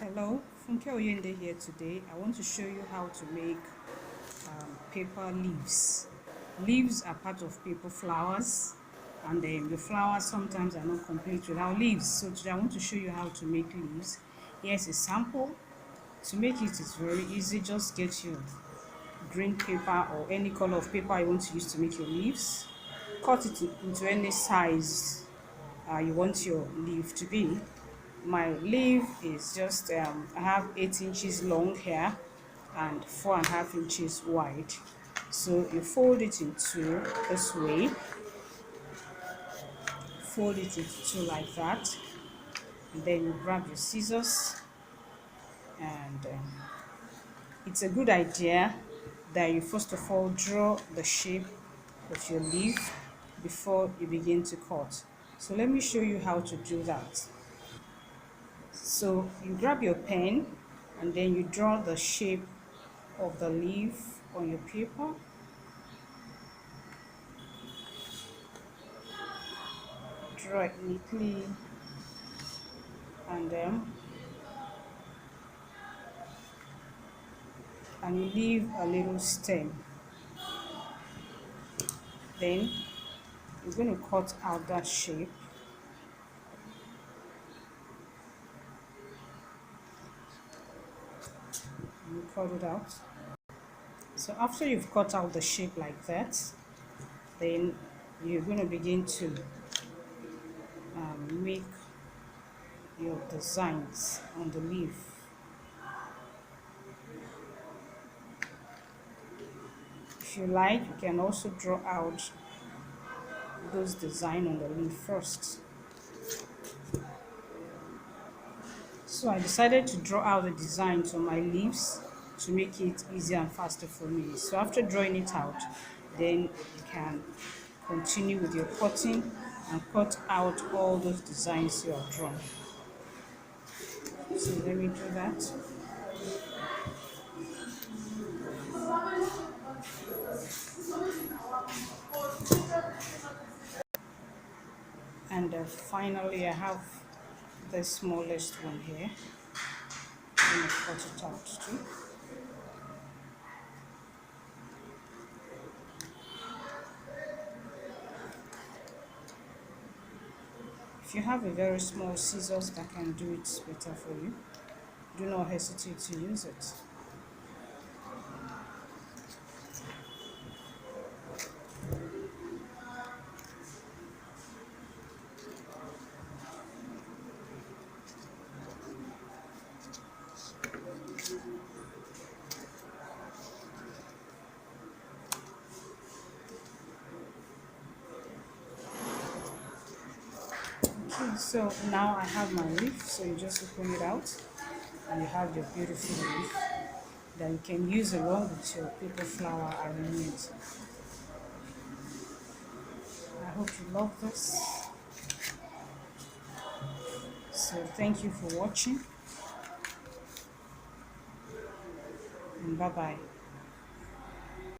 Hello, Funke Oyende here today. I want to show you how to make paper leaves. Leaves are part of paper flowers, and the flowers sometimes are not complete without leaves. So today I want to show you how to make leaves. Here's a sample. To make it is very easy. Just get your green paper or any color of paper you want to use to make your leaves. Cut it into any size you want your leaf to be. My leaf is just I have 8 inches long here and 4.5 inches wide. So you fold it into this way, fold it into two like that, and then you grab your scissors, and it's a good idea that you first of all draw the shape of your leaf before you begin to cut. So let me show you how to do that. So you grab your pen and then you draw the shape of the leaf on your paper. Draw it neatly, and you leave a little stem. Then you're going to cut out that shape. You cut it out. So after you've cut out the shape like that, then you're going to begin to make your designs on the leaf. If you like, you can also draw out those design on the leaf first. So I decided to draw out the designs on my leaves to make it easier and faster for me. So after drawing it out, then you can continue with your cutting and cut out all those designs you have drawn. So let me do that. And finally I have the smallest one here. I'm going to cut it out too. If you have a very small scissors that can do it better for you, do not hesitate to use it. Okay, so now I have my leaf, so you just open it out and you have your beautiful leaf that you can use along with your paper flower arrangement. I hope you love this. So thank you for watching, and bye bye.